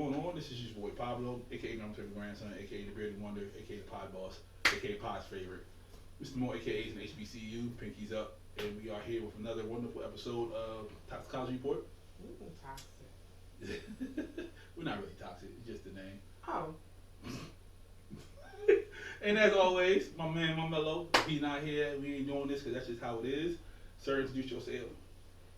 going on? This is your boy Pablo, aka Number Favorite Grandson, aka the Bearded Wonder, aka the Pod Boss, aka Pod's Favorite. Mr. More AKAs and HBCU, Pinkies Up, and we are here with another wonderful episode of Toxicology Report. Toxic. We're not really toxic, it's just the name. Oh. And as always, my man, my mellow, if he's not here, we ain't doing this because that's just how it is. Sir, introduce yourself.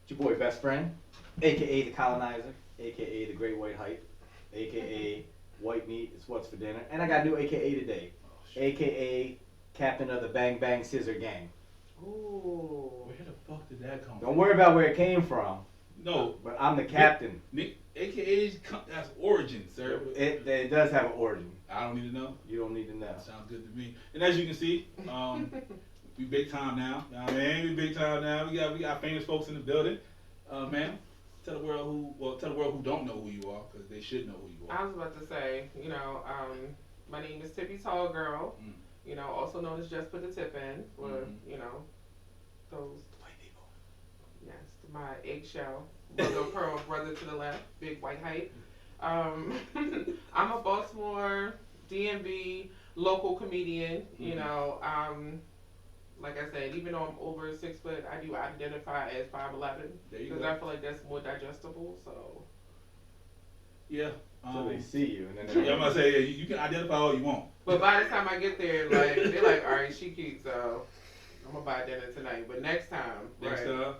It's your boy Best Friend, aka the Colonizer, aka the Great White Hype, aka White Meat is what's for dinner, and I got a new aka today, aka Captain of the Bang Bang Scissor Gang. Ooh. Where the fuck did that come from? Don't worry about where it came from. No. But I'm the captain. Nick, AKA's, that's origin, sir. It does have an origin. I don't need to know. You don't need to know. Sounds good to me. And as you can see, we big time now. You know what I mean? We big time now. We got famous folks in the building. Man, tell the world who don't know who you are, because they should know who you are. I was about to say, my name is Tippy Tall Girl. Also known as Just Put the Tip In for, those White people. yes, my eggshell, brother pearl, brother to the left, big white height. I'm a Baltimore, DMV, local comedian, like I said, even though I'm over 6 foot, I do identify as 5'11", because I feel like that's more digestible, so. Yeah. So they see you, and then I'm gonna say, you can identify all you want. But by the time I get there, like, they're like, all right, she cute, so I'm gonna buy dinner tonight. But next time, Next right, time?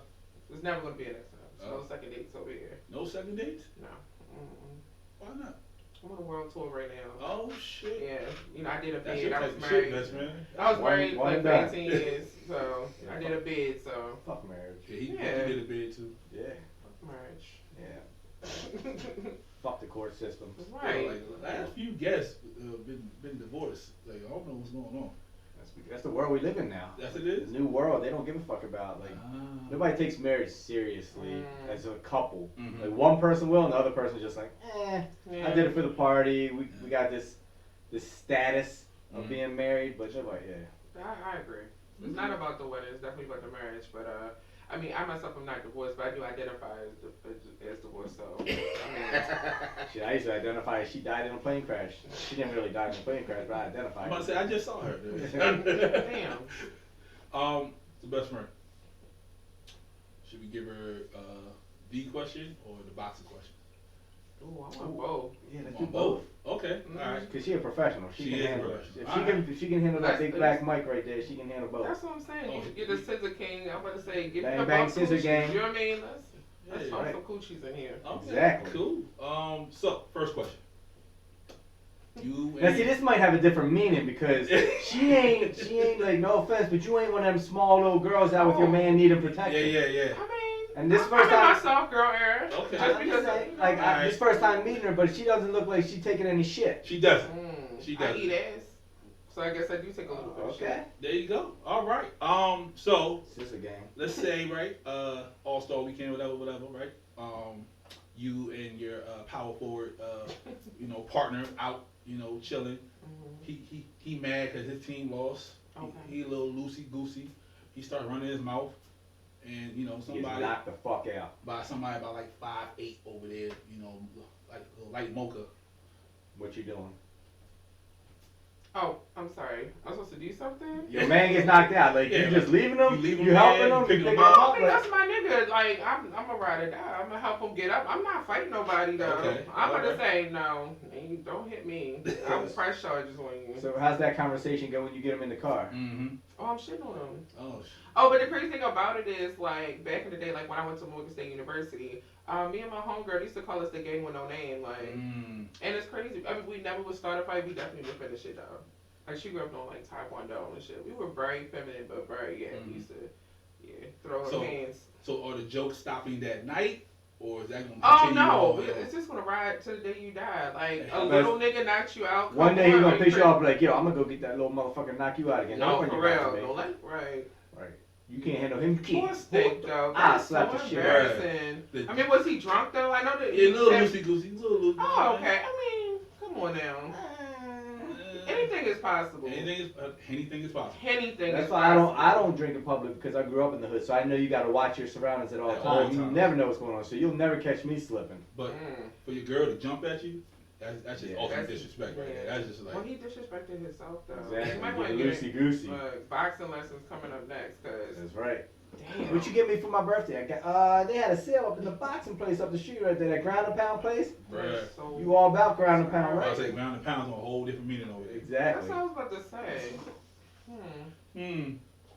it's never gonna be a next time. There's no second dates over here. No second dates? No. Mm-mm. Why not? I'm on a world tour right now. Oh shit. Yeah, I did a That's bid. your I type was of married. shit, best man. I was married One like and for done. 18 years, so I did a bid. So fuck marriage. Yeah, he Yeah. did a bid too. Yeah. fuck marriage. Yeah. Fuck the court system. Right. Yeah, like last few guests been divorced. Like I don't know what's going on. That's the world we live in now. That's it is. The new world. They don't give a fuck about nobody takes marriage seriously as a couple. Mhm. Like one person will, and the other person's just like, Yeah. I did it for the party. We got this status of Mhm. being married, but nobody, I agree. It's not about the wedding. It's definitely about the marriage. But I mean, I myself am not divorced, but I do identify as divorced. So I mean, Shit, I used to identify as she died in a plane crash. She didn't really die in a plane crash, but I I'm identified. about to say I just saw her. damn. The best friend. Should we give her the question or the boxing question? Ooh, I want both. Yeah, let's On do both. Okay. Mhm. All right. Cause she a professional. She She can is a handle it. professional. If she can handle that big That's- black mic right there, she can handle both. That's what I'm saying. Oh, You get the scissor king. I'm about to say, give Bang, me a bang, both scissor coochies. gang. You know what I mean? Let's Yeah, find right. some coochies in here. Okay, Exactly. Cool. So first question. You Now see, this might have a different meaning because she ain't like, no offense, but you ain't one of them small little girls out with your man needing protection. Yeah. I mean, And this I'm first in my time, soft girl era. Okay. Just because like Alright. this first time meeting her, but she doesn't look like she taking any shit. She doesn't. She I doesn't. eat ass. So I guess I do take a little bit of Okay. shit. There you go. All right. So Sister gang. let's say right, All-Star Weekend, whatever, right? You and your power forward, partner out, chilling. He mad because his team lost. Okay. He a little loosey goosey. He started running his mouth, and He's somebody knocked the fuck out. by somebody about like 5'8" over there, like a light mocha. What you doing? Oh, I'm sorry. I was supposed to do something? Your man gets knocked out. Like Yeah, you just leaving him? you leave him You helping there, him? you picking picking him up. I up? mean, that's my nigga. Like, I'm a ride or die. I'm gonna help him get up. I'm not fighting nobody though. Okay, I'm gonna alright. say no. You don't hit me. I will press charges on you. So how's that conversation go when you get him in the car? Mm-hmm. Oh, I'm shitting on him. Oh, Oh, but the crazy thing about it is, like, back in the day, like when I went to Morgan State University, me and my homegirl used to call us the gang with no name, like, and it's crazy. I mean, we never would start a fight. We definitely would finish it though. Like she grew up doing like Taekwondo and shit. We were very feminine, but very we used to throw So- our hands. So are the jokes stopping that night, or is that gonna Oh continue no, on? it's just gonna ride to the day you die. Like Yeah. a little nigga knocks you out. One come day he's on, gonna are you pick you crazy? up like, yo, I'm gonna go get that little motherfucker, knock you out again. No, Don't for run your mouth real. to me. Don't let right. Right. You can't handle him. Poor stink though. Ah, That's slap so the shit out of embarrassing. him. I mean, was he drunk though? I know that. Yeah, little said- loosey goosey, little loosey. Oh, okay. I mean, come on now. Anything is possible. Anything is possible. Anything That's is why possible. I don't drink in public because I grew up in the hood, so I know you got to watch your surroundings at all At all times. You times. never know what's going on, so you'll never catch me slipping. But for your girl to jump at you, That's just Yeah, ultimate that's- disrespect right there. yeah. That's just like. Well, he disrespected himself though. Exactly. You might Get want to get loosey goosey. boxing lessons coming up next, cause That's right. damn. What you get me for my birthday? I got, they had a sale up in the boxing place up the street right there, that ground and pound place. Bruh. So, You all about ground and pound, I right? was like, ground and pounds on a whole different meaning over there. Exactly. that's what I was about to say.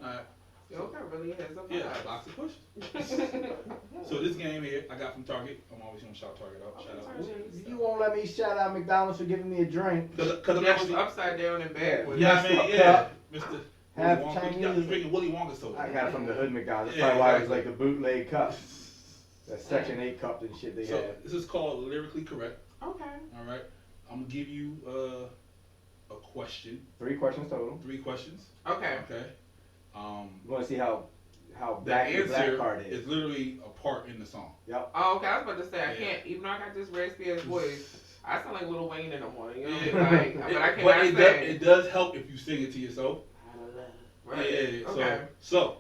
Alright. Yoga really has a Yeah, vibe. box of push. So this game here, I got from Target. I'm always gonna shout Target out. Shout out. You won't let me shout out McDonald's for giving me a drink. Cause I'm That was actually. upside down and backwards. Yeah, I Messed mean, up yeah, cup. Mr. Half Willy Wonka. Chinese. You got me drinking Willy Wonka soda. I got it from the hood McDonald's. That's Yeah, probably why it was exactly. like the bootleg cup. That Section 8 cup and shit they So had. this is called Lyrically Correct. Okay. All right. I'm gonna give you a question. 3 questions total. 3 questions. Okay. Okay. You want to see how The black the black answer card is. is literally a part in the song. Yep. Oh, okay. I was about to say I Yeah. can't. Even though I got this raspy ass voice, I sound like Lil Wayne in the morning. You know, Yeah. like, but I But cannot it sing. does help if you sing it to yourself. Right. Yeah. Okay. So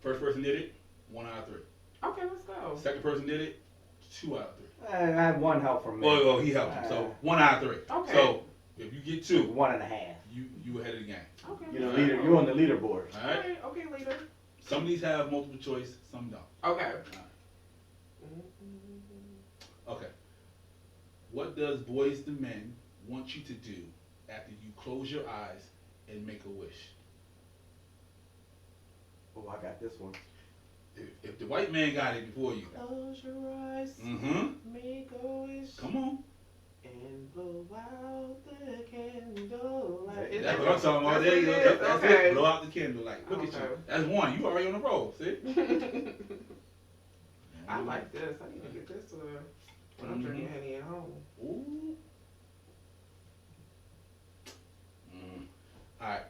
first person did it, 1 out of 3. Okay, let's go. Second person did it, 2 out of 3. I had 1 help from me. Well, he helped him. So 1 out of 3. Okay. So if you get 2, 1.5. you ahead of the game. Okay. You're the leader. You're on the leaderboard. All right. Alright, okay, later. Some of these have multiple choice, some don't. Okay. Okay. What does Boys to Men want you to do after you close your eyes and make a wish? Oh, I got this one. If the white man got it before you. Close your eyes, Mm-hmm. make a wish, Come on. and blow out the candle. That's what I'm talking about. There you go. That's Okay. it. Blow out the candle light. Look at Okay. you. That's 1. You already on the roll. See? I like this. I need to get this when I'm drinking Henny at home. Ooh. All right.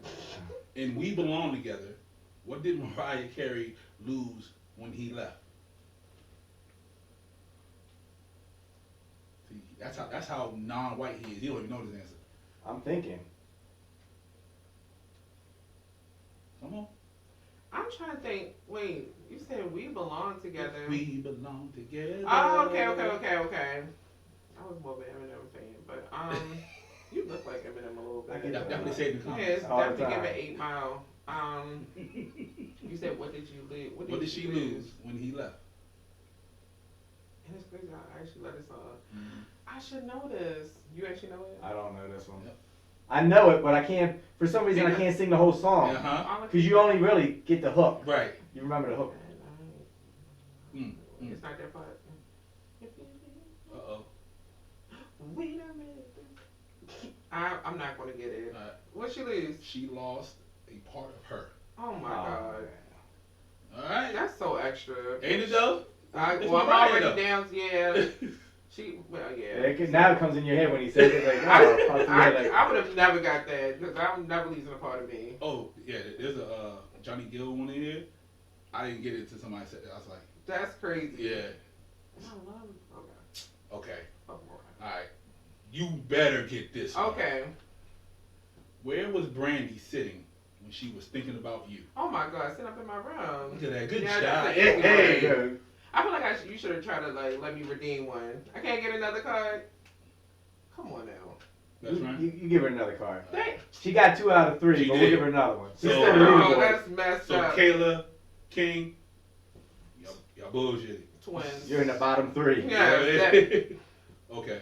And We Belong Together. What did Mariah Carey lose when he left? See, that's how non-white he is. He don't even know this answer. I'm thinking. Come on. I'm trying to think. Wait, you said we belong together. We belong together. Oh, okay. I was more of an Eminem fan, but you look like Eminem a little I bit. get Definitely say it in the Yeah, comments. it's All the definitely give time. it 8 Mile. You said what did you lose? What did she lose when he left? And it's crazy. I actually let it on. I should know this. You actually know it? I don't know this one. Yep. I know it, but I can't. For some reason, I can't sing the whole song. Uh-huh. Because you only really get the hook. Right. You remember the hook. It's not that part. Uh-oh. Wait a minute. I'm not gonna get it. Alright. What she lose? She lost a part of her. Oh my god. Alright. That's so extra. Ain't it though? It's Well, I'm Mariah, already though. down. Yeah. Yeah. Now it comes in your head when he says it. Like, oh, pops in your head, like, I would have never got that because I'm never losing a part of me. Oh, yeah, there's a Johnny Gill one in here. I didn't get it until somebody said it. I was like, That's crazy. yeah. Okay. Okay. Alright. You better get this one. Okay. Where was Brandy sitting when she was thinking about you? Oh my god, sit up in my room. Look at that. Good Yeah, job. that's Hey, an easy hey. one. good. I feel like you should have tried to let me redeem one. I can't get another card. Come on now. That's right. You give her another card. Dang. She got 2 out of 3, She but did. we'll give her another one. She's So- still the Oh, leaderboard. that's messed So up. Kayla, King, y'all bullshitting. Twins. You're in the bottom 3. Yeah. Okay.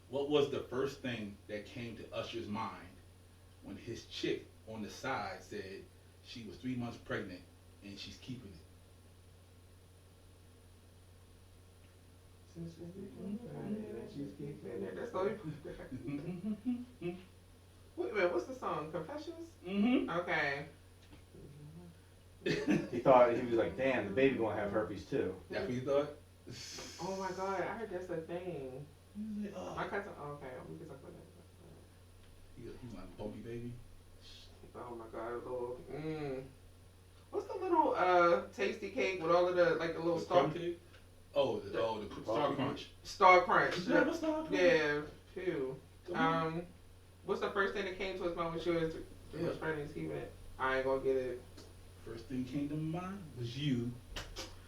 What was the first thing that came to Usher's mind when his chick on the side said she was 3 months pregnant and she's keeping it? That's all you- Wait a minute, what's the song? Confessions? Mm-hmm. Okay. He thought, he was like, damn, the baby gonna have herpes too. That's what you thought? Oh my god, I heard that's a thing. Oh. My cousin, okay, we can talk about that. He like bumpy baby. Oh my god, a little, what's the little, tasty cake with all of the, like the little The star, crumb cake? Oh, the Star Crunch. Star Crunch? You never Star Crunch? Yeah, phew. Come on. What's the first thing that came to his mind when she was pregnant? Keeping it. I ain't gonna get it. First thing came to mind was you.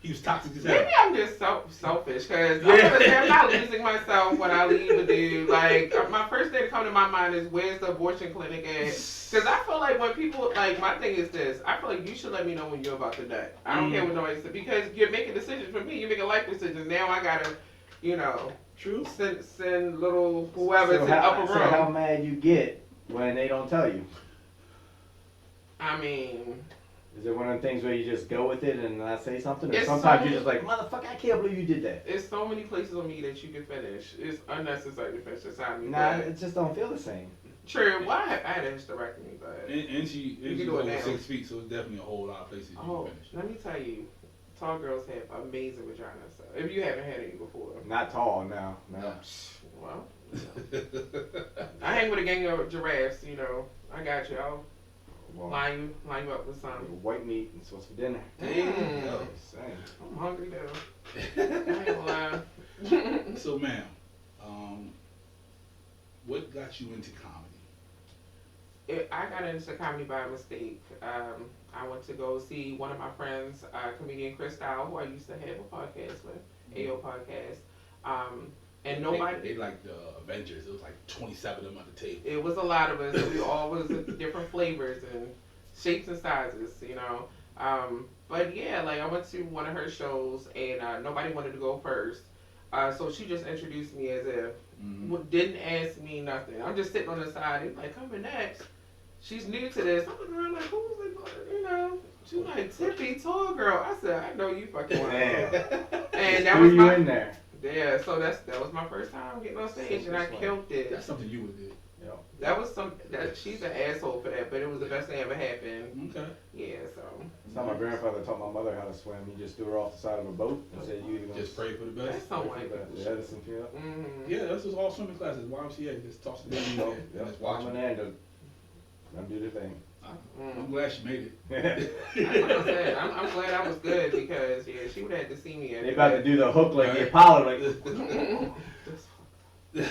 He was toxic as hell. Maybe I'm just so selfish because I'm gonna say I'm not losing myself when I leave a dude. Like my first thing to come to my mind is where's the abortion clinic at? Because I feel like when people like my thing is this. I feel like you should let me know when you're about to die. I don't care what nobody says because you're making decisions for me. You're making life decisions. Now I gotta, True. Send little whoever to the upper room. So how mad you get when they don't tell you? I mean. Is it one of the things where you just go with it and not say something? Or It's sometimes so you're just like, motherfucker, I can't believe you did that. There's so many places on me that you can finish. It's unnecessary to finish this on me. Nah, it just don't feel the same. True. Well, I had a hysterectomy, but... And she's over 6 feet, so it's definitely a whole lot of places you can finish. Let me tell you, tall girls have amazing vaginas. So if you haven't had any before. Not tall, no. Well, I hang with a gang of giraffes, I got you. I'll line you up with some. White meat and what's for dinner. I'm hungry though. I ain't gonna lie. So, ma'am, what got you into comedy? I got into comedy by mistake. I went to go see one of my friends, comedian Chris Dow, who I used to have a podcast with, AO Podcast. And nobody. They like the Avengers. It was like 27 of them at the table. It was a lot of us. We all was different flavors and shapes and sizes, But yeah, like I went to one of her shows and nobody wanted to go first. So she just introduced me as if didn't ask me nothing. I'm just sitting on the side. It's like, coming next. She's new to this. I'm looking around like, who's like, She's like, Tippy, tall girl. I said, I know you fucking want to. And that was you in there. Yeah, so that was my first time getting on stage, and I killed it. That's something you would do. Yeah. That was she's an asshole for that, but it was the best thing ever happened. Okay. Yeah, so. That's how my grandfather taught my mother how to swim. He just threw her off the side of a boat and said, "You either gonna just pray for the best." That's so white. Yeah, that's some shit. Yeah, that's just all swimming classes. YMCA just toss it in there and just watch them. Let them do their thing. I'm glad she made it. That's what I'm saying. I'm glad I was good because she would have had to see me. They about to do the hook like the Apollo, like. Can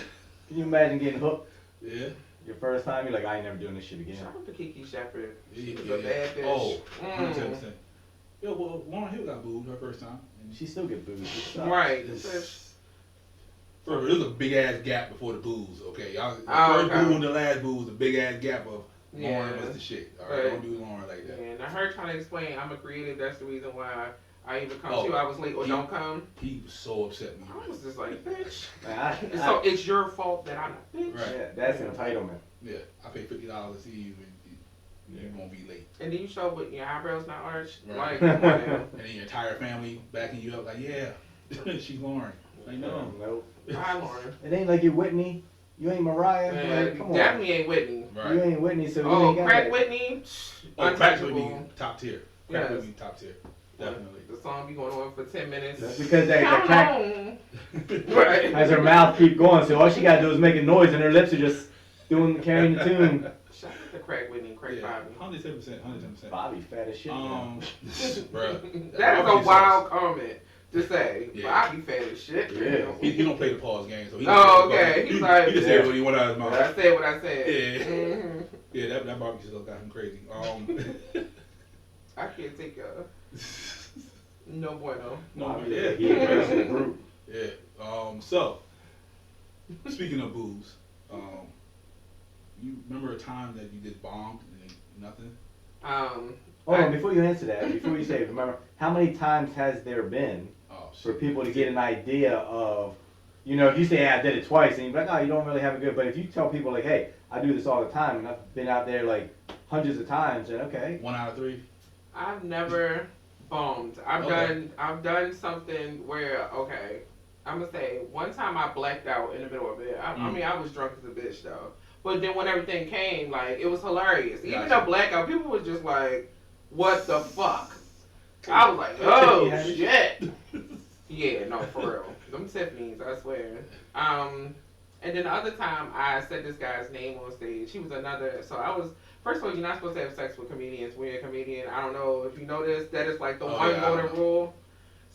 you imagine getting hooked? Yeah. Your first time, you're like, I ain't never doing this shit again. Shout out to Kiki Shepherd. She was Yeah. a bad bitch. Oh, 110%. Yeah, well, Lauren Hill got booed her first time. And she still get booed. Right. There's a big ass gap before the booze. Okay, y'all. Oh, first boo and the last boo was a big ass gap of Lauren Yeah. was the shit. All right, don't do Lauren like that. And I heard trying to explain I'm a creative. That's the reason why I even come Oh, to you. I was late or don't come. He was so upset when I was just like, bitch. So It's your fault that I'm a bitch. Right. Yeah, that's entitlement. Yeah, I paid $50 to see you, and you're gonna be late. And then you show up with your eyebrows not arched. Right. Like, come on now. And then your entire family backing you up, like, yeah, she's Lauren. Like, no. Nope. Hi, Lauren. It ain't like you're Whitney. You ain't Mariah. Like, come on. Definitely ain't Whitney. Right. You ain't Whitney, so you Oh, ain't got Crack that. Whitney. Oh, Crack would be Untouchable. top tier. Crack Yes. would be top tier. Definitely. The song be going on for 10 minutes. That's because that Come crack on. Right. has her mouth keep going, so all she gotta do is make a noise, and her lips are just carrying the tune. Shout out to Crack Whitney and Craig Yeah, Bobby. 110%. Bobby fat as shit. Bro. That is a wild comment to say. Yeah. Bobby fat as shit. Yeah. He don't play the pause game, so he. Oh, okay. He's like, he just said what he wanted out of his mouth. I said what I said. Yeah. Mm-hmm. Yeah, that barbecue stuff got him crazy. I can't take no bueno. No, Bobby, yeah. he embraced the group. Yeah. So, speaking of booze, you remember a time that you just bombed and nothing? Hold on, before you answer that, before you say, remember, how many times has there been for people to get an idea of, if you say, I did it twice, and you're like, oh, you don't really have a good, but if you tell people, like, hey, I do this all the time, and I've been out there, like, hundreds of times, then okay. 1 out of 3? I've never bombed. I've done something where, okay, I'm gonna say one time I blacked out in the middle of it. I mean, I was drunk as a bitch though. But then when everything came, like, it was hilarious. Even the blackout, people was just like, what the fuck? I was like, oh shit. Yeah, no, for real. Them Tiffany's, I swear. And then the other time I said this guy's name on stage. He was first of all, you're not supposed to have sex with comedians when you're a comedian. I don't know if you know this. That is like the one golden rule.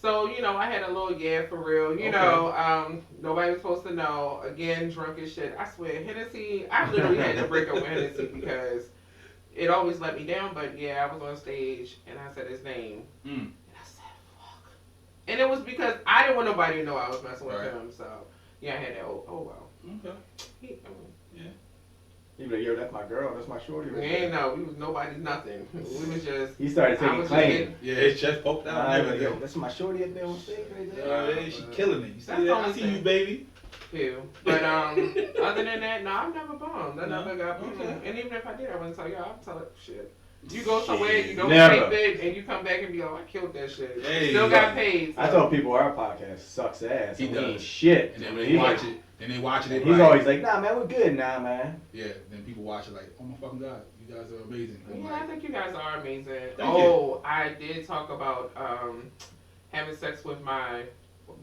So, I had a little for real. Nobody was supposed to know. Again, drunk as shit. I swear, Hennessy, I literally had to break up with Hennessy because it always let me down. But yeah, I was on stage and I said his name. And I said, fuck. And it was because I didn't want nobody to know I was messing with Right. him. So yeah, I had that. Oh well. Okay. Yeah. He was like, yo, that's my girl, that's my shorty. We ain't know. We was nobody's nothing. We was just. He started I taking was claim. Yeah, his chest poked out. I and was like, yo, everything. that's my shorty up there on stage right there. Yeah, she killing it. You see That's that? the I only see thing. you, baby. Ew. But other than that, no, I've never bummed. I No? never got Okay. And even if I did, I wouldn't tell y'all. I'd tell it shit. You go somewhere, you don't Never. tape it, and you come back and be like, I killed that shit. Hey, Still got paid. So. I told people our podcast sucks ass. He and we does. ain't shit. And then when they watch it, And he's always like, nah, man, we're good now, man. yeah. Then people watch it like, oh my fucking god, you guys are amazing. I'm Yeah, like, I think you guys are amazing. Thank I did talk about having sex with my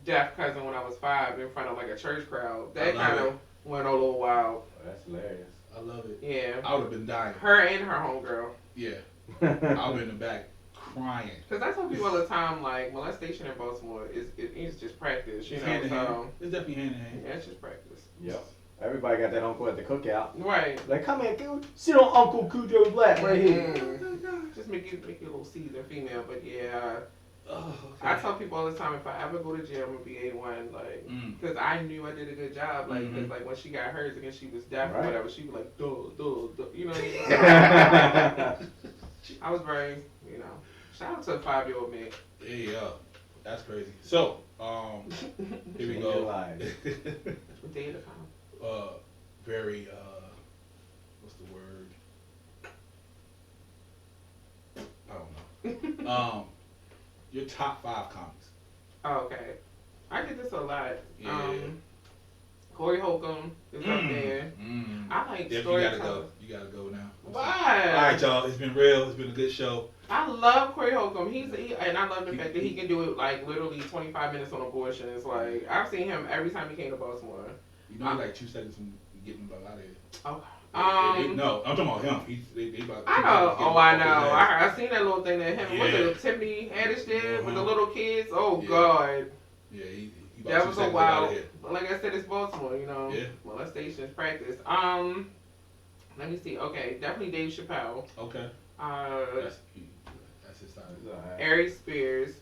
deaf cousin when I was 5 in front of like a church crowd. That I love kind it. of went a little wild. Oh, that's hilarious. I love it. Yeah. I would have been dying. Her and her homegirl. Yeah, I would have been in the back crying. Because I tell people all the time, like, molestation in Baltimore is just practice, you It's know, hand in hand. so. It's definitely hand in hand. Yeah, it's just practice. Yep. Everybody got that uncle at the cookout. Right. Like, come here, dude. Sit on Uncle Cujo's lap right here. Just make you a little seasoned female, but yeah. Oh, I tell people all the time, if I ever go to jail, I'm gonna be A1, like, because I knew I did a good job, like, because like when she got hers and she was deaf or Right. whatever, she was like, duh, you know. I was very, you know. Shout out to a 5-year-old me. Yeah, that's crazy. So, here we Change go. your lives. Day at a time. Very, what's the word? I don't know. Your top 5 comics. Oh, okay. I get this a lot. Yeah. Corey Holcomb is up there. I like Def, storytelling. you gotta go now. Why? Alright, y'all. It's been real. It's been a good show. I love Corey Holcomb. And I love the fact that he can do it like literally 25 minutes on abortion. It's like I've seen him every time he came to Baltimore. You know, like 2 seconds from getting him out of here. Okay. No, I'm talking about him. They about. I know. Oh, I know. I seen that little thing that him. Was Yeah. it Tiffany Haddish did with the Uh-huh. little kids? Oh Yeah. God. Yeah, he about That 2 was a seconds to get out wild. of here. But like I said, it's Baltimore. You know. Yeah. Molestation is practice. Let me see. Okay, definitely Dave Chappelle. Okay. That's his side. Ari Spears.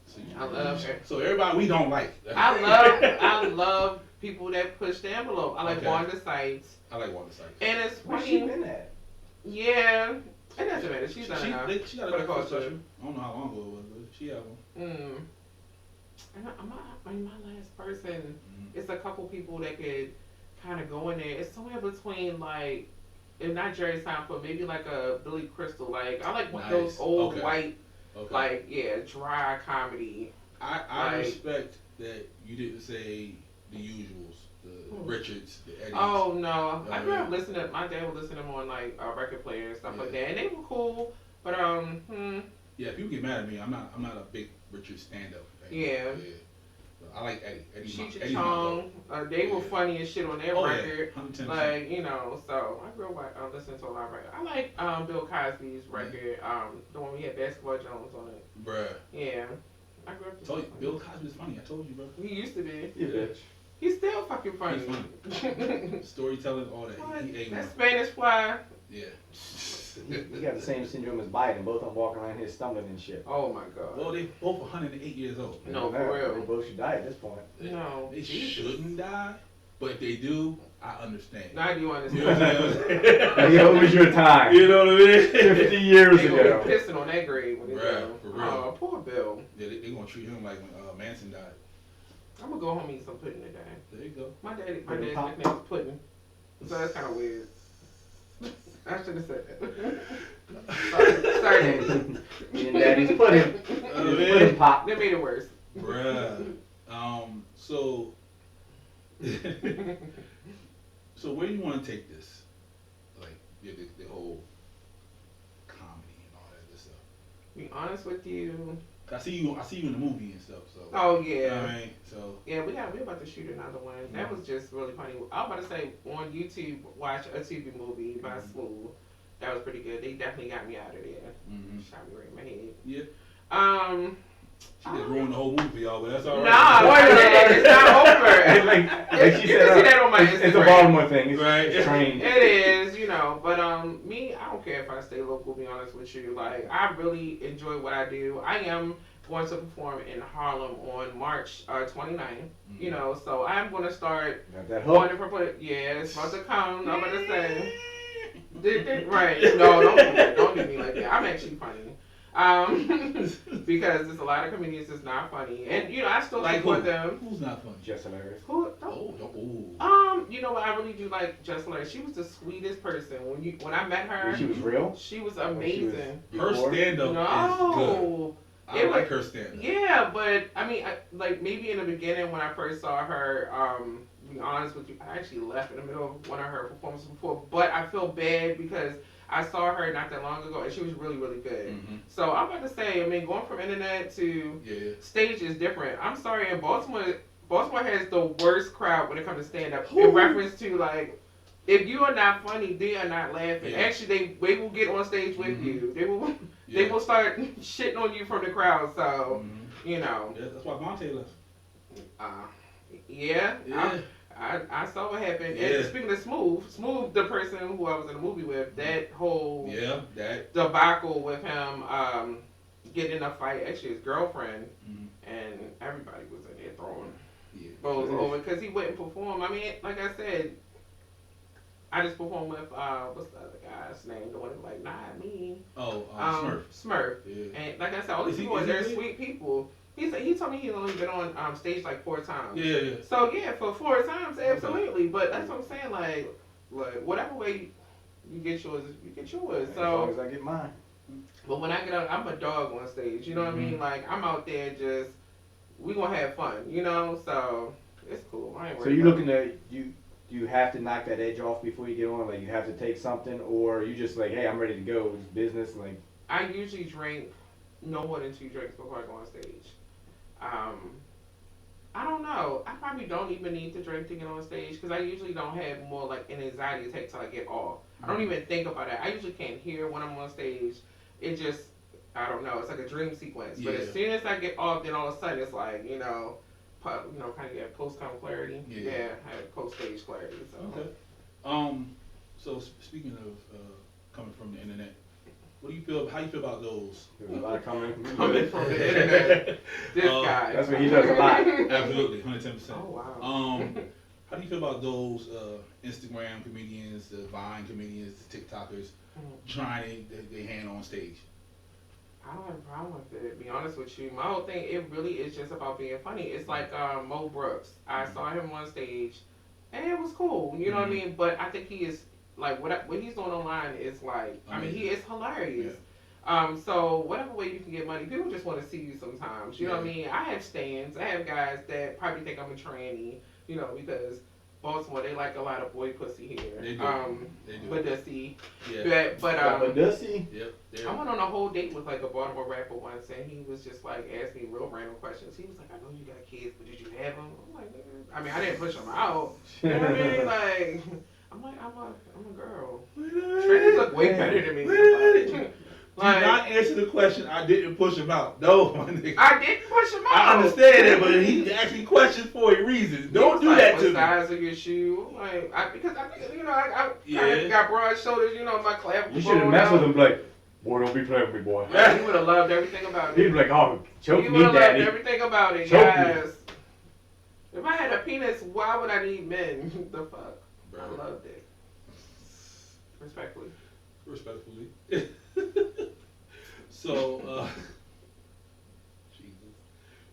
So, I love her. So everybody we don't like. I love people that push the envelope. I like Okay. Wanda Sykes. I like Wanda Sykes. And it's Where's she funny. been at? Yeah. It doesn't matter. She's done enough. She got a For the good culture. special. I don't know how long ago it was, but she had one. And I'm my last person. Mhm. It's a couple people that could kind of go in there. It's somewhere between like, if not Jerry Seinfeld, maybe like a Billy Crystal. Like I like Nice. those old Okay. white, Okay. like dry comedy. I like- respect that you didn't say the usuals, the Richards, the Eddies. Oh no, I Oh, grew yeah. up listening. My dad would listen to them on like a record player and stuff Yeah. like that, and they were cool. But Yeah, people get mad at me. I'm not a big Richard stand-up fan. Yeah. But I like Eddie. Eddie's my Cheech Eddie's and my Chong, dog. they were Yeah. funny as shit on their Oh, record. yeah. 110%. Like, you know, so I grew up listening to a lot of records. I like Bill Cosby's record, the one we had Basketball Jones on it. Bruh. Yeah. I grew up Told you, Bill Cosby's funny. I told you, bro. He used to be. You bitch. He's still fucking funny. He's Storytelling, all that. What? He ain't That one. Spanish fly. Yeah. He got the same syndrome as Biden. Both of them walking around here stumbling and shit. Oh my god. Well, they both 108 years old. No, for They real. both should die at this point. No. They Jesus. shouldn't die, but if they do, I understand. Now do you You understand? know what I'm saying? Hey, what was your time? You know what I mean? 50 years They gonna ago. be pissing on that grave when they Bruh, go. for real. Oh, poor Bill. Yeah, they gonna treat him like when Manson died. I'm gonna go home and eat some pudding today. There you go. My dad's Pudding pop? nickname is Pudding. So that's kind of weird. I should have said that. Sorry, Daddy. Me and Daddy's pudding. Oh, His man. pudding pop. That made it worse. Bruh. So, so where do you want to take this? Like, the whole comedy and all that good stuff. Be honest with you. I see you in the movie and stuff. So. Oh You know yeah. what I mean? So. Yeah, we're about to shoot another one. That was just really funny. I was about to say on YouTube, watch a TV movie by Smooth. That was pretty good. They definitely got me out of there. Mhm. Shot me right in my head. Yeah. She just ruined the whole movie for y'all, but that's all right. Nah, Why not? it's not over. like she You said, can see that on my it's a Instagram. Baltimore thing. It's, Right. it's trained. It is, you know, but me, I don't care if I stay local, to be honest with you. Like, I really enjoy what I do. I am going to perform in Harlem on March 29th. Mm-hmm. You know, so I'm going to start Got that going hook. different places. Yeah, it's about to come. I'm about to say. Right. No, don't do that. Don't do me like that. I'm actually funny. Because there's a lot of comedians that's not funny. And, you know, I still like support who? them. Who's not funny? Just hilarious. Who? Oh, ooh. You know what? I really do like Jess Larry. She was the sweetest person. When I met her, She was real. she was amazing. Her stand-up is good. No. I like her stand-up. Yeah, but I mean, like maybe in the beginning when I first saw her, to be honest with you, I actually left in the middle of one of her performances before. But I feel bad because I saw her not that long ago and she was really, really good. Mm-hmm. So I'm about to say, I mean, going from internet to stage is different. I'm sorry, in Baltimore has the worst crowd when it comes to stand-up. In reference to like, if you are not funny, they are not laughing. Yeah. Actually, they will get on stage with you. They will start shitting on you from the crowd. So, you know. Yeah, that's why Monte left. Yeah. Yeah. I saw what happened. Yeah. And speaking of Smooth, the person who I was in the movie with, that whole debacle with him getting in a fight, actually his girlfriend, and everybody was in there throwing balls over because he wouldn't perform. I mean, like I said, I just performed with what's the other guy's name? The one who's like, not me. Smurf. Yeah. And like I said, all these people are sweet people. He told me he's only been on stage like 4 times. Yeah. So yeah, for 4 times, absolutely. Okay. But that's what I'm saying. Like whatever way you get yours, you get yours. So as long as I get mine. But when I get out, I'm a dog on stage. You know what I mean? Like I'm out there just we gonna have fun. You know, so it's cool. I ain't worried. So you looking at you have to knock that edge off before you get on. Like you have to take something, or you just like, hey, I'm ready to go. It's business. Like I usually drink no more than 2 drinks before I go on stage. I don't know. I probably don't even need to drink to get on stage because I usually don't have more like an anxiety attack till I get off. I don't even think about it. I usually can't hear when I'm on stage. It just, I don't know. It's like a dream sequence. Yeah. But as soon as I get off, then all of a sudden it's like, kind of get post-com clarity. Yeah, I have post-stage clarity. So. Okay. So speaking of coming from the internet, what do you feel? How do you feel about those? there's a lot coming from the internet. This guy. That's what he does a lot. Absolutely, 110%. Oh wow. How do you feel about those Instagram comedians, the Vine comedians, the TikTokers trying their hand on stage? I don't have a problem with it, to be honest with you. My whole thing, it really is just about being funny. It's like Mo Brooks. I saw him on stage, and it was cool. You know what I mean? But I think he is, like, what he's doing online is like, I mean, he is hilarious. Yeah. So whatever way you can get money, people just want to see you sometimes. You know what I mean? I have stands. I have guys that probably think I'm a tranny, because Baltimore, they like a lot of boy pussy here. They do. Badussy. Yeah. But Badussy? Yep. I went on a whole date with like a Baltimore rapper once, and he was just like asking me real random questions. He was like, "I know you got kids, but did you have them?" I'm like, I mean, I didn't push them out. You know what I mean? Like, I'm a girl. Trannies look way better than me. Do not answer the question. I didn't push him out. No, my nigga. I didn't push him out. I understand that, but he asking questions for a reason. Don't do that to me. What size of your shoe? Like, because I kind of got broad shoulders. My clavicle. You should have messed with him, like, boy, don't be playing with me, boy. He would have loved everything about it. He'd be like, oh, choke me, daddy. He would have loved everything about it, choke guys. Me. If I had a penis, why would I need men? The fuck? Bro. I loved it. Respectfully. So, Jesus,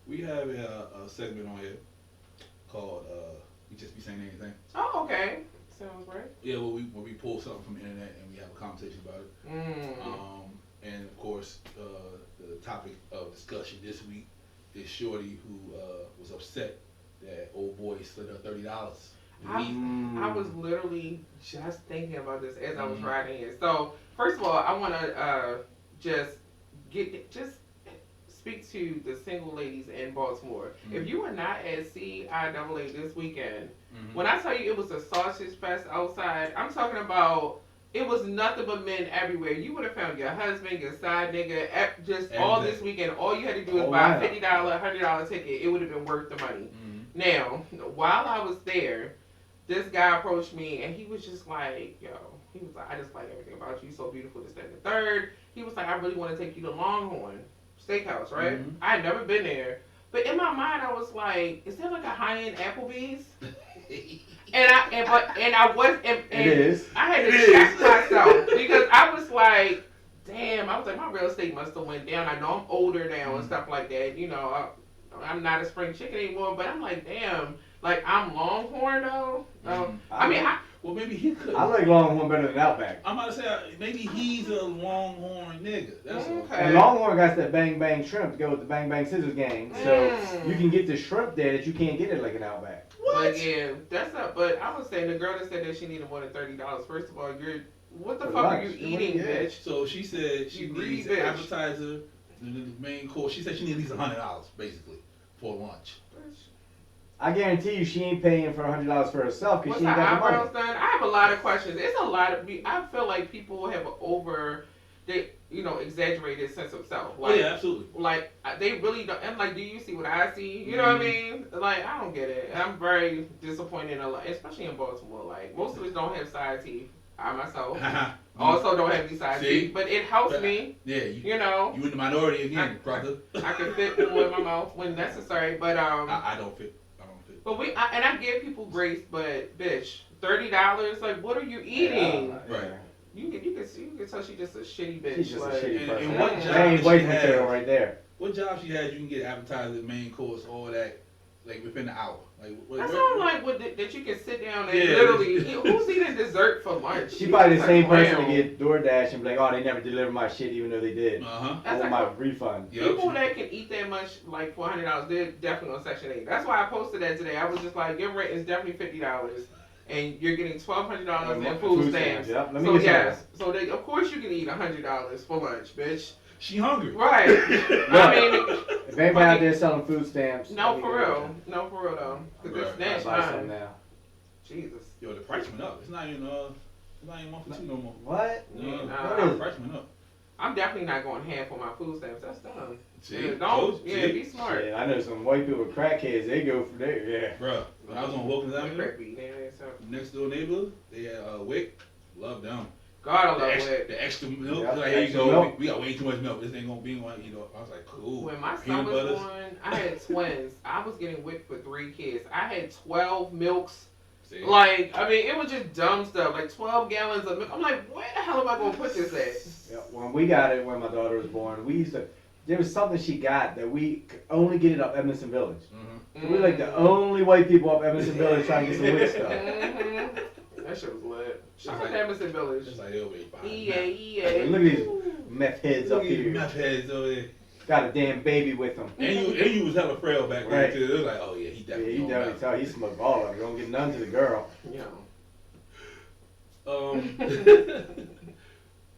we have a segment on here called "We Just Be Saying Anything." Oh, okay. Sounds right. Yeah, where we pull something from the internet and we have a conversation about it. And of course, the topic of discussion this week is Shorty, who was upset that old boy slid her $30. I was literally just thinking about this as I was riding here. So, first of all, I want to just speak to the single ladies in Baltimore. If you were not at CIAA this weekend, when I tell you it was a sausage fest outside, I'm talking about it was nothing but men everywhere. You would have found your husband, your side nigga, all this weekend. All you had to do was buy a $50, $100 ticket. It would have been worth the money. Now, while I was there, this guy approached me and he was just like, he was like, I just like everything about you. So beautiful, this, that, and the third. He was like, I really want to take you to Longhorn. Steakhouse, right? Mhm. I had never been there, but in my mind I was like, is there like a high-end Applebee's? And I was and It is. I had to It check is. myself because I was like, damn, I was like, my real estate must have went down. I know I'm older now and stuff like that. You know, I'm not a spring chicken anymore, but I'm like, damn, like I'm Longhorn though. I mean, well, maybe he could. I like Longhorn better than Outback. I'm about to say maybe he's a Longhorn nigga. That's all. Okay. And Longhorn got that bang bang shrimp to go with the bang bang scissors gang, so Mm. you can get the shrimp there that you can't get it like an Outback. But yeah, that's not. But I was saying the girl that said that she needed more than $30. First of all, what the For fuck are lunch. you eating, Yeah. bitch? So she said she You greedy needs bitch. an appetizer, the main course. She said she needs at least $100 basically for lunch. I guarantee you, she ain't paying for $100 for herself because What's she her ain't got the eyebrows money. done? I have a lot of questions. It's a lot of. I feel like people have exaggerated sense of self. Oh Like, yeah, absolutely. like they really don't. And like, do you see what I see? You know what I mean? Like, I don't get it. And I'm very disappointed in a lot, especially in Baltimore. Like, most of us don't have side teeth. I myself also don't have these side See? teeth, but it helps me. Yeah, You know, you in the minority again, brother. I can fit more in my mouth when necessary. But I don't fit. But I give people grace, but bitch, $30. Like, what are you eating? Yeah, Right. You can tell she's just a shitty bitch. She's just like, a shitty and person. what Mm. job That ain't did wife she material have? right there. What job she had? You can get appetizer, main course, all that, like within an hour. Like That sounds like that you can sit down and Yeah. literally eat. Who's eating dessert for lunch? She probably the That's same like, person to wow. get DoorDash and be like, oh, they never delivered my shit even though they did. Uh-huh. That's I want like my refund. people that can eat that much, like for $100, they're definitely on Section 8. That's why I posted that today. I was just like, your rent is definitely $50, and you're getting $1,200 in food stamps. Yep. Let me So get yes, so of course you can eat $100 for lunch, bitch. She hungry. Right. I mean, If anybody out there selling food stamps, no let me for know. real, though, because Right. it's snatch I'll buy some time. now. Jesus. Yo, the price went up. It's not even 1 for 2 no more. What? Yeah, Nah. the price went up. I'm definitely not going half on my food stamps. That's dumb. See, Yeah, Told you. See? be smart. Yeah, I know some white people with crackheads. They go for there. Yeah. Bruh, when I was on Wilkins I'm Avenue, creepy. So. next door neighbor, they had Wick. Love them. God, I The love extra, it. the extra milk. Yeah, Like, here you extra go. milk. We got way too much milk. This ain't gonna be one. You know, I was like, cool. When my son Peanut was butters. born, I had twins. I was getting whipped for 3 kids. I had 12 milks. See? Like, I mean, it was just dumb stuff. Like 12 gallons of milk. I'm like, where the hell am I gonna put this at? Yeah, when we got it, when my daughter was born, we used to. There was something she got that we could only get it up Evanston Village. Mm-hmm. So we were like the only white people up Evanston Village trying to get some Wick stuff. Mhm. That shit was lit. Shout out to Emerson Village. Just like they over there buying EA. Look at these meth heads up Look at these here. meth heads over there. Got a damn baby with them. And you was hella frail back then Right. too. It was like, oh yeah, he Yeah, definitely. you on definitely that. tell he smoked all of them. Don't get none to the girl. You know.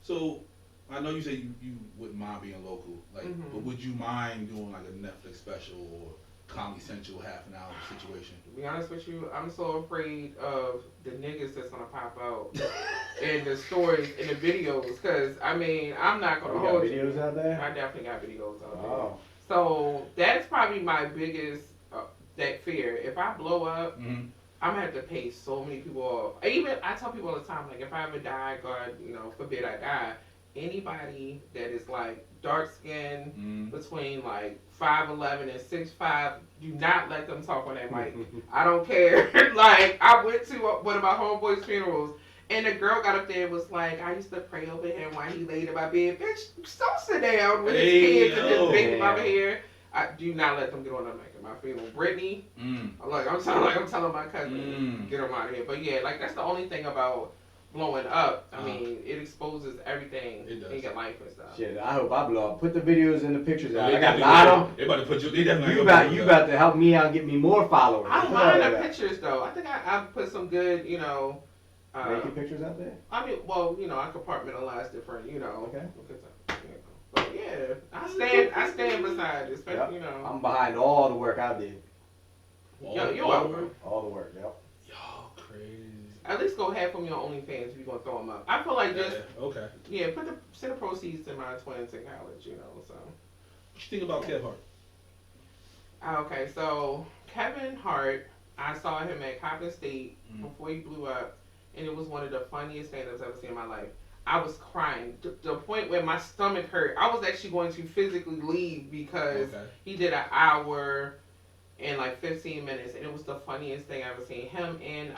So I know you say you wouldn't mind being local, like, Mhm. but would you mind doing like a Netflix special or Comedy Central half an hour situation? To be honest with you, I'm so afraid of the niggas that's gonna pop out in the stories, in the videos, because I mean, I'm not Oh, gonna you got hold videos you. out there? I definitely got videos out there. Oh. So that's probably my biggest that fear. If I blow up, Mm-hmm. I'm gonna have to pay so many people off. I tell people all the time, like if I ever die, God, forbid I die, anybody that is like dark skinned Mm-hmm. between like 5'11" and 6'5", do not let them talk on that mic. I don't care. Like I went to one of my homeboys' funerals, and the girl got up there and was like, I used to pray over him while he laid in my bed. Bitch, don't sit down with his kids and his baby over here. I do not let them get on the mic at my funeral. Brittany, I'm telling my cousin, get them out of here. But yeah, like that's the only thing about blowing up. I mean, it exposes everything in your life and stuff. Shit, I hope I blow up. Put the videos and the pictures out. They I got a definitely- lot of They about to put you. They definitely. You about to help me out and get me more followers. I don't mind the pictures though. I think I put some good, Making pictures out there? I mean, well, I compartmentalize different, Okay. But yeah, I stand beside it, especially, I'm behind all the work I did. Yo, you're welcome. All the work, yep. Y'all crazy. At least go half on your OnlyFans if you're gonna throw them up. I feel like just Okay. send the proceeds to my twins in college, so. What you think about Kev Hart? Okay, so Kevin Hart, I saw him at Coppin State before he blew up, and it was one of the funniest stand-ups I've ever seen in my life. I was crying to the point where my stomach hurt. I was actually going to physically leave because he did an hour and like 15 minutes, and it was the funniest thing I ever seen. Him and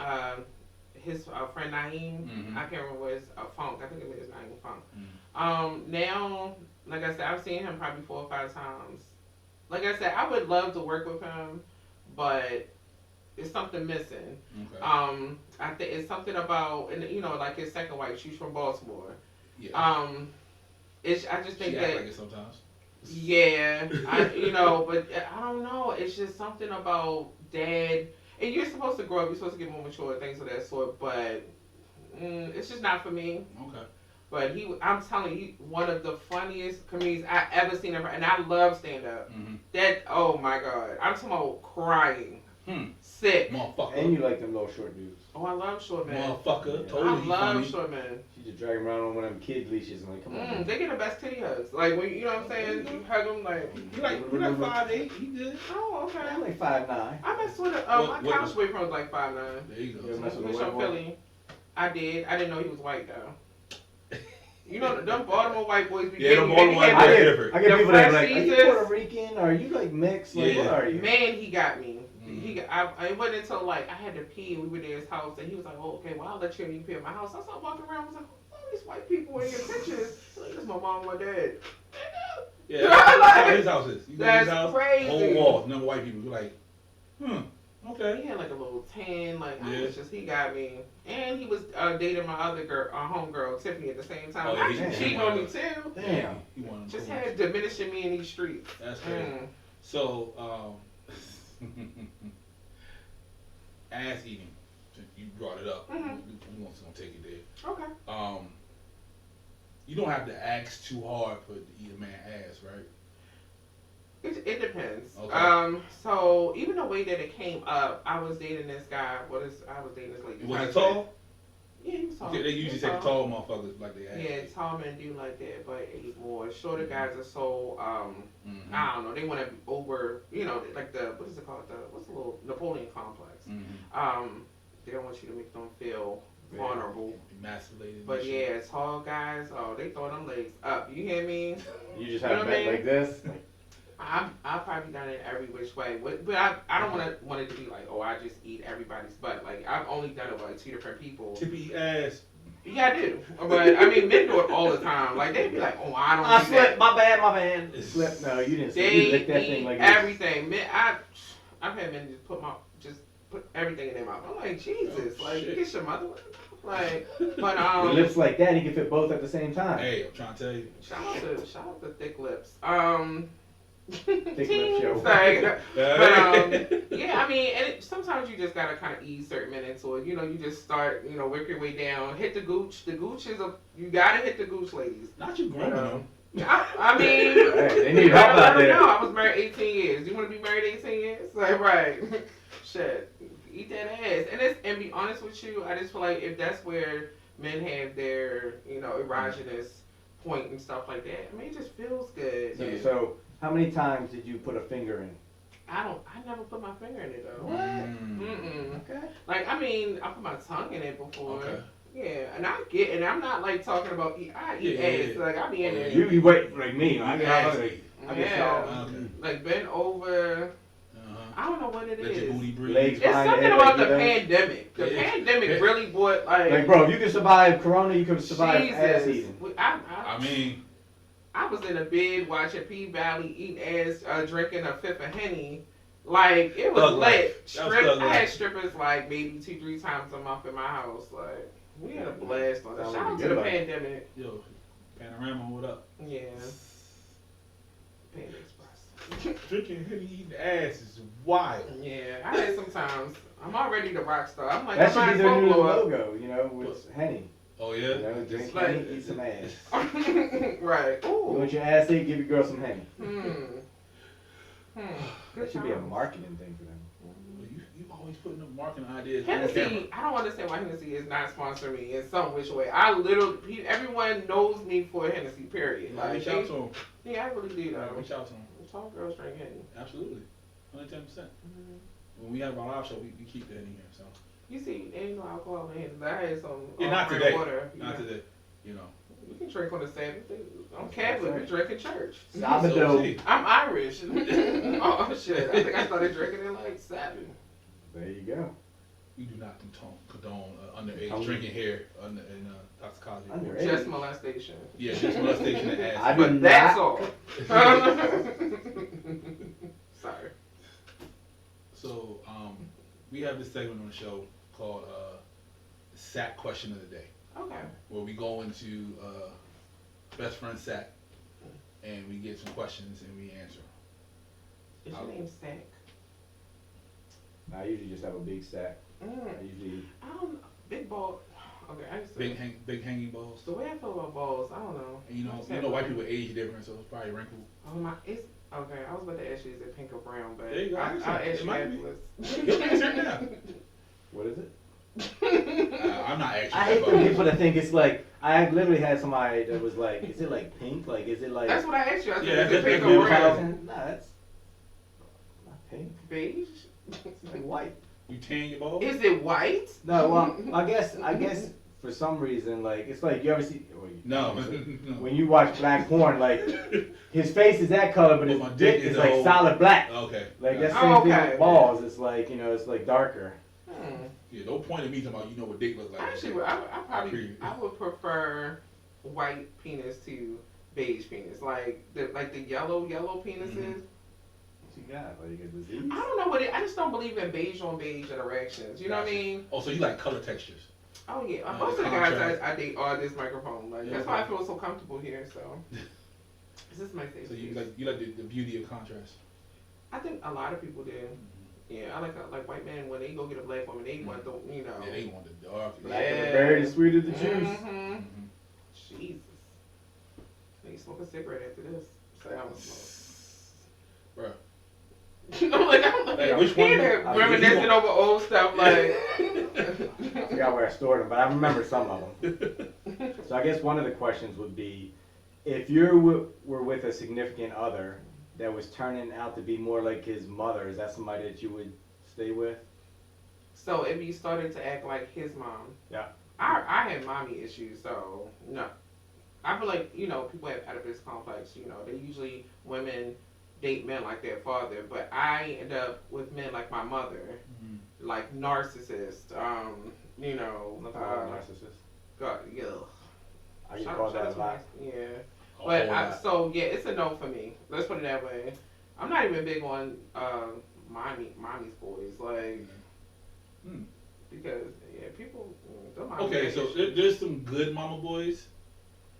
his friend Naeem, I can't remember what his Funk. I think it was Naeem Funk. Now, like I said, I've seen him probably 4 or 5 times. Like I said, I would love to work with him, but it's something missing. I think it's something about, and you know, like his second wife, she's from Baltimore. Yeah. I just think she that. Like it sometimes. Yeah, but I don't know. It's just something about dad. And you're supposed to grow up. You're supposed to get more mature, things of that sort. But it's just not for me. Okay. But I'm telling you, one of the funniest comedians I ever seen ever, and I love stand up. That, oh my god, I'm talking about crying, sick, motherfucker. And you like them little short dudes. Oh, I love short men. Motherfucker, yeah. totally I love funny. short men. She just drag him around on one of them kid leashes and like, come on. They get the best titty hugs. Like when you know what I'm saying, you hug them like. You like 5'8", he good. Oh, okay. I'm like 5'9". I messed with my couch boyfriend was like 5'9". There you go. Yeah, from Philly. I did. I didn't know he was white though. You know, them Baltimore white boys be them Baltimore white boys different. I get people that are like, are you seasons. Puerto Rican? Are you like mixed? Like, what are you? Man, he got me. It wasn't until like I had to pee and we were near his house and he was like, oh, okay, well I'll let you in. You pee at my house. I started walking around. I was like, oh, all these white people in your pictures. Like, this is my mom and my dad. Yeah, that's how his house is. You That's his house, crazy. Whole wall, number white people. You're like, okay. He had like a little tan, like he got me. And he was dating my other girl, homegirl, Tiffany, at the same time. Oh, she cheated on me too. Damn. Just had diminishing me in these streets. That's crazy. So, ass eating. You brought it up. We want to take it there. Okay. You don't have to ask too hard for to eat a man's ass, right? It depends. Okay. So even the way that it came up, I was dating this guy. I was dating this lady. Was he tall? Yeah, he was tall. They usually say tall motherfuckers like they ass. Yeah, tall men do like that, but ate more. Shorter guys are so I don't know. They want to be over. You know, like what is it called? What's the little Napoleon complex? They don't want you to make them feel vulnerable. Emasculated. But yeah, tall guys, they throw them legs up. You hear me? You just have a back like this? I've probably done it every which way. But I don't want it to be like, oh, I just eat everybody's butt. Like, I've only done it with like 2 different people. Tippy ass. Yeah, I do. But, I mean, men do it all the time. Like, they be like, oh, I don't I do slipped. that. My bad. Slip. No, you didn't slip. You licked that thing like this. Everything. Men, I've had men just put everything in their mouth. I'm like, Jesus. Like, you get your mother with it. Like, but With lips like that, he can fit both at the same time. Hey, I'm trying to tell you. Shout out to thick lips. Thick lip show. But yeah, I mean, and sometimes you just gotta kind of ease certain men into it. You know, you just start, work your way down, hit the gooch. The gooch you gotta hit the gooch, ladies. Not you grooming them. I mean, hey, they need help out there. I was married 18 years. You want to be married 18 years? Like, right. Shit. Eat that ass. And be honest with you, I just feel like if that's where men have their, erogenous point and stuff like that, I mean, it just feels good. So how many times did you put a finger in? I never put my finger in it though. What? Okay. Like, I mean, I put my tongue in it before. Okay. Yeah, and I'm not like talking about I eat ass. Like, I be in there. You wait like me. I like bend over. I don't know what it Let is. your booty breathe. Legs it's something about the pandemic. The pandemic really brought like bro, if you can survive Corona, you can survive ass eating. I was in a bed watching P Valley eating ass, drinking a fifth of Henny. Like, it was lit. I had strippers like maybe 2-3 times a month in my house. Like, we had a blast on that. Shout out to the pandemic. Yo, Panorama, what up? Yeah. Panda Express. Drinking Henny eating ass is wild. Yeah, I had sometimes. I'm already the rock star. I'm like, that should be their new logo, with Henny. Oh yeah? Drink Henny, eat some ass. Right. Ooh. You want your ass ate, give your girl some Henny. That should be a marketing thing for them. You always putting up marketing ideas. Hennessy, I don't understand why Hennessy is not sponsoring me in some which way. Everyone knows me for Hennessy, period. Yeah, reach out to them. Yeah, I really do though. Reach out to them. Tall girls drink Henny. Absolutely. 110%. When we have our live show, we keep that in here, so. You see, there ain't no alcohol in Henny. I had some not today. water. Not today. We can drink on the Sabbath. I'm Catholic. We drink in church. Sabado. I'm Irish. Oh shit! I think I started drinking in like 7. There you go. We do not condone underage drinking here in toxicology. Underage? Just molestation. Yeah, just molestation and ass. But that's all. Sorry. So, we have this segment on the show called Sack Question of the Day. Okay. Where we go into best friend sack and we get some questions and we answer them. Is your name Sack? I usually just have a big sack. I usually. Big ball. Okay, I used to. Big hanging balls. The way I feel about balls, I don't know. And you know, white people age different, so it's probably wrinkled. Oh my, it's okay. I was about to ask you, is it pink or brown? But There you go. I'll ask you afterwards. What is it? I'm not actually. I hate the people that think it's like. I literally had somebody that was like, "Is it like pink? Like, is it like?" That's what I asked you. I said, Yeah, is it pink that's or brown? No, that's not pink. Beige. It's like white. You tan your balls? Is it white? No, well, I guess for some reason, like it's like you ever see. No. When you watch black porn, like his face is that color, but his my dick is like solid black. Okay. Like that's Oh, same thing okay. with balls. It's like it's like darker. Yeah, don't point at me talking about you know what dick looks like. Actually, I would prefer white penis to beige penis, like the yellow penises. Mm-hmm. What you got? Like a disease? I don't know what I just don't believe in beige on beige interactions. You know what I mean? Oh, so you like color textures? Oh yeah, Oh, most of the contrast. guys I date are this microphone. Like Yeah, that's why I okay. feel so comfortable here. So this is my safe So you space. like the beauty of contrast. I think a lot of people do. Yeah, I like white men when they go get a black woman, they want the Yeah, they want the dark. Black of the berry, the sweet of the juice. Mm-hmm. Jesus. They smoke a cigarette after this. Say I was smoke. Bruh. I'm which one? Reminiscing over old stuff like. I forgot where I stored them, but I remember some of them. So I guess one of the questions would be, if you were with a significant other that was turning out to be more like his mother, is that somebody that you would stay with? So if you started to act like his mom. Yeah. I had mommy issues, so no. I feel like, people have Oedipus complex, they usually, women date men like their father, but I end up with men like my mother, like narcissist, Nothing wrong with narcissist. God, yeah. I get called that a lot. Yeah. But it's a no for me. Let's put it that way. I'm not even big on mommy's boys, like because people. Okay, so there's some good mama boys.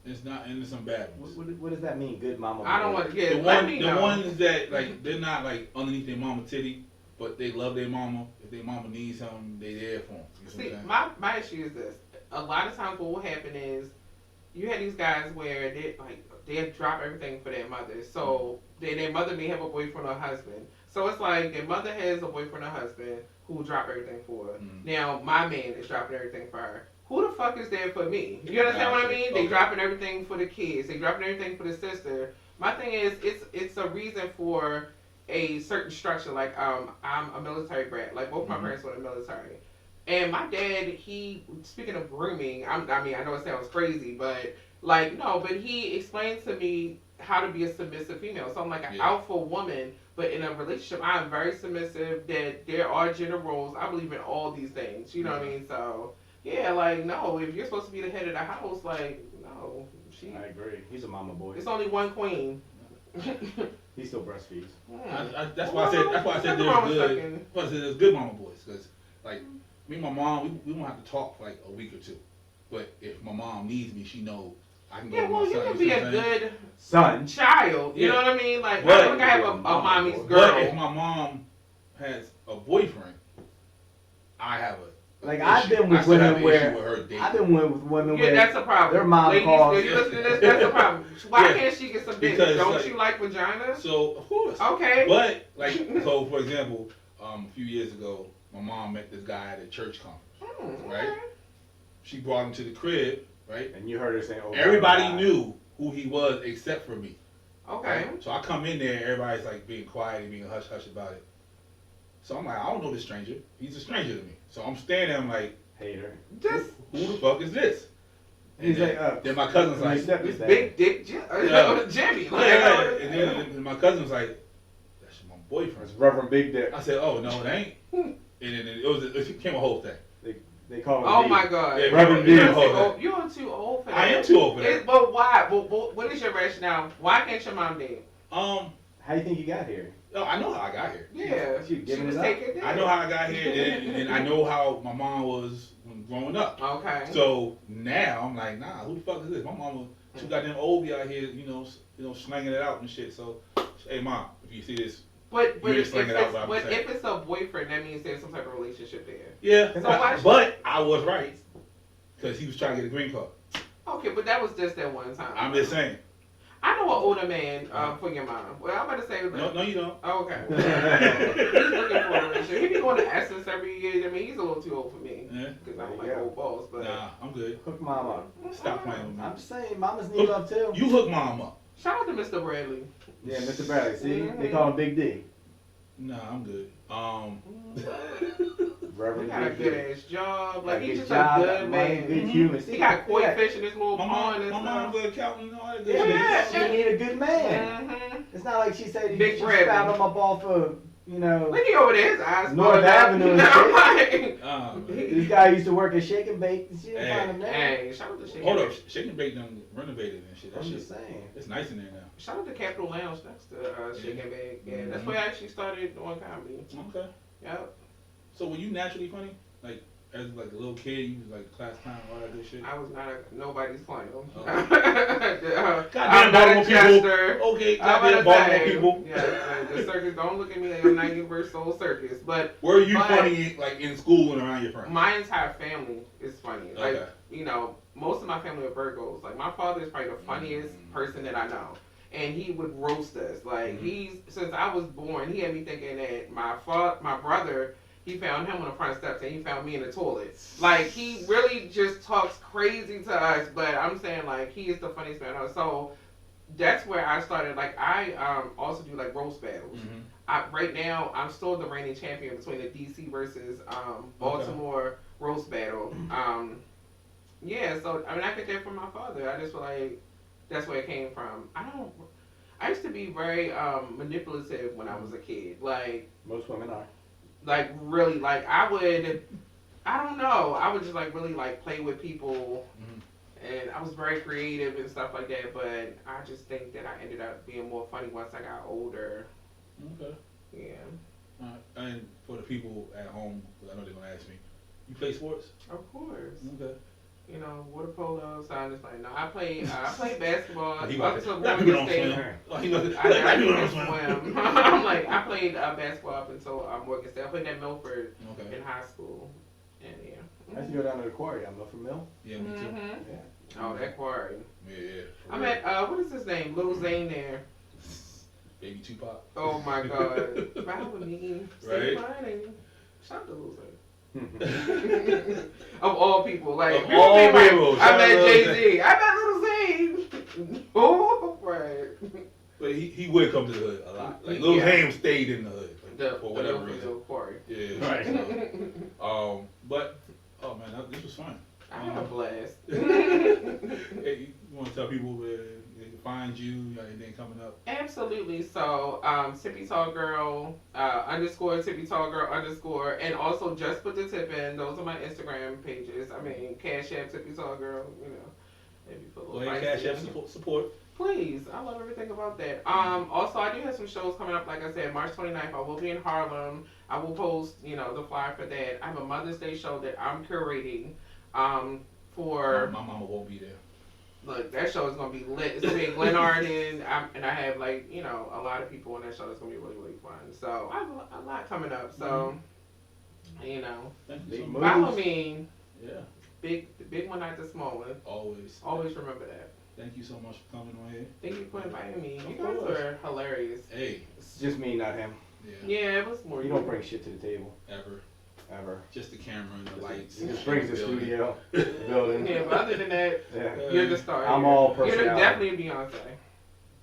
It's not, and there's some bad ones. What does that mean? Good mama. I don't boy? want to get the ones that like they're not like underneath their mama titty, but they love their mama. If their mama needs something, they there for them. See, my issue is this. A lot of times, what will happen is you have these guys where they drop everything for their mother. So their mother may have a boyfriend or husband. So it's like their mother has a boyfriend or husband who will drop everything for her. Now my man is dropping everything for her. Who the fuck is there for me? You understand what I mean? They dropping everything for the kids. They dropping everything for the sister. My thing is, it's a reason for a certain structure. Like I'm a military brat. Like both my parents were in the military. And my dad, speaking of grooming, I know it sounds crazy, but but he explained to me how to be a submissive female. So I'm like an alpha woman, but in a relationship, I'm very submissive, that there are gender roles. I believe in all these things. You know what I mean? So, yeah, no, if you're supposed to be the head of the house, no. I agree. He's a mama boy. It's only one queen. He still breastfeeds. That's why I said there's good. That's why I said there's good mama boys, because me and my mom, we won't have to talk for a week or two. But if my mom needs me, she knows I can go to my son. You can be a good son child. You know what I mean? I don't think I have a mommy's girl. But if my mom has a boyfriend, I have I've been with women where that's a problem. Their mom Ladies, calls. you listen to this? That's a problem. Why can't she get some dick? Don't you like vagina? So of course. Okay. But so for example, a few years ago, my mom met this guy at a church conference, right? She brought him to the crib, right? And you heard her saying, "Oh." Everybody knew who he was except for me. Okay. Right? So I come in there, everybody's being quiet and being hush hush about it. So I'm like, I don't know this stranger. He's a stranger to me. So I'm standing there, I'm like, hater. who the fuck is this? He's like, then my cousin's like, This big dick Jimmy. and then my cousin was like, that's my boyfriend. It's Reverend Big Dick. I said, oh, no, it ain't. And then it became a whole thing. They call him Oh D. my God. Yeah, Reverend D. You're too old for that. I am too old for that. But why? What is your rationale? Why can't your mom date? How you think you got here? No, I know how I got here. Yeah. She was taking dick. I know how I got here, and I know how my mom was when growing up. Okay. So now I'm like, nah, who the fuck is this? My mama, she got them old out here, you know, slanging it out and shit. So, hey, mom, if you see this, But if if it's a boyfriend, that means there's some type of relationship there. Yeah. So but I was right because he was trying to get a green card. Okay, but that was just that one time. I'm just saying. I know an older man for your mom. Well, I'm about to say that. No, you don't. Oh, okay. He's looking for a relationship. He be going to Essence every year. I mean, he's a little too old for me. Because I don't like old balls. But nah, I'm good. Hook mom up. Stop playing with me. I'm saying mamas need love too. You hook mom up. Shout out to Mr. Bradley. Yeah, Mr. Bradley. See, they call him Big D. Nah, I'm good. Reverend He got a Big good D. ass job. Like, he's just job, a good man. Good human. He got koi fish in his little pond and My stuff. mom's an accountant and all that good Yeah. shit. She need a good man. Mm-hmm. It's not like she said Big she Bradley. found him up off of, you know, Look over there, his eyes. North Avenue and I'm like, this guy used to work at Shake and Bake. She didn't find him there. hey, shout out to Shake Hold and up, Shake and Bake done renovated and shit. That I'm shit, just saying. it's nice in there now. Shout out to Capitol Lounge next to Shake and Bake. Yeah, that's where I actually started doing comedy. Okay. Yep. So were you naturally funny? Like as like a little kid, you was like class clown, all that good shit. I was not nobody's clown. Goddamn I'm not a Baltimore jester. people. Okay, I'm goddamn gonna Baltimore say, people. yeah, the circus. Don't look at me like I'm not Universal Circus, but Were you funny like in school and around your friends? my entire family is funny. Like, Okay. you know, most of my family are Virgos. Like, my father is probably the funniest person that I know. And he would roast us. Like, since I was born, he had me thinking that my brother, he found him on the front steps and he found me in the toilet. Like, he really just talks crazy to us, but I'm saying, like, he is the funniest man. So, that's where I started. Like, I also do, like, roast battles. Right now, I'm still the reigning champion between the DC versus Baltimore roast battle. Yeah, so, I mean, I get that from my father. I just feel like that's where it came from. I used to be very manipulative when I was a kid. Like, most women are. Like, really, like, I don't know. I would just, like, really, like, play with people. And I was very creative and stuff like that. But I just think that I ended up being more funny once I got older. Okay. Yeah. And for the people at home, because I know they're gonna ask me, you play sports? Of course. Okay. You know, water polo, so I'm just like, no, I play basketball. He up about to to Morgan State. I can swim. I'm like, I played basketball up until Morgan State. I played at Milford in high school. And yeah. I used to go down to the quarry. I'm Milford Mill. Yeah, me too. Yeah. Oh, that quarry. Yeah. I'm at, what is his name? Lil Zane there. Baby Tupac. Oh my God. Ride with me. Stay fine. Shout out to Lil Zane. Of all people, like of all people, I met Jay-Z. I met Lil Zane. Oh, right. But he would come to the hood a lot. Like Lil Zane stayed in the hood for whatever reason. Yeah. Right. So, but oh man, this was fun. I had a blast. Hey, you want to tell people where they can find you? Anything coming up? Absolutely. So, Tippy Tall Girl, _ Tippy Tall Girl _ and also just put the tip in. Those are my Instagram pages. I mean, Cash App Tippy Tall Girl. You know, maybe put a little. Go ahead, Cash App support. Please, I love everything about that. Also, I do have some shows coming up. Like I said, March 29th, I will be in Harlem. I will post, you know, the flyer for that. I have a Mother's Day show that I'm curating. For my mama won't be there. Look, that show is gonna be lit. It's gonna be in Glenarden, and I have, like, you know, a lot of people on that show. That's gonna be really, really fun. So I have a lot coming up. So you know, follow me. Yeah. The big one, not the small one. Always. Always remember that. Thank you so much for coming on here. Thank you for inviting me. You guys were hilarious. Hey. It's just me, not him. Yeah, it was more. You don't bring shit to the table. Ever. Just the camera and the lights. He just brings the studio, the building. Yeah, but other than that, you're the star. I'm all personality. You're definitely Beyonce.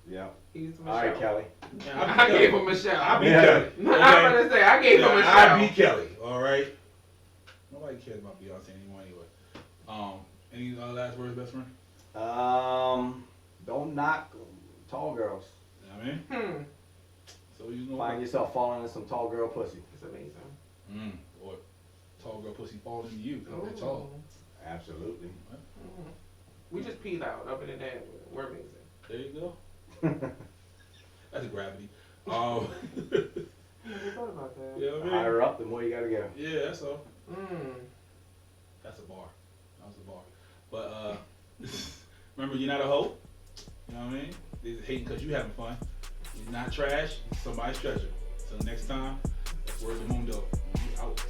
Yeah. He's Michelle. All right, Kelly. I gave him Michelle. I beat Kelly. I'm gonna say I gave him Michelle. I beat Kelly. All right. Nobody cares about Beyonce anymore anyway. Any last words, best friend? Don't knock tall girls. You know what I mean? So you know. Find yourself falling in some tall girl pussy. It's amazing. Or tall girl pussy falling into you. That's tall. Absolutely. We just peed out up in the dam. We're amazing. There you go. That's a gravity. I never thought about that. You know what I mean? Higher up, the more you gotta go. Yeah, that's all. That's a bar. That was a bar. But remember, you're not a hoe. You know what I mean? They're hating because you having fun. You're not trash. You're somebody's treasure. Till next time, that's Word to Mundo. We out.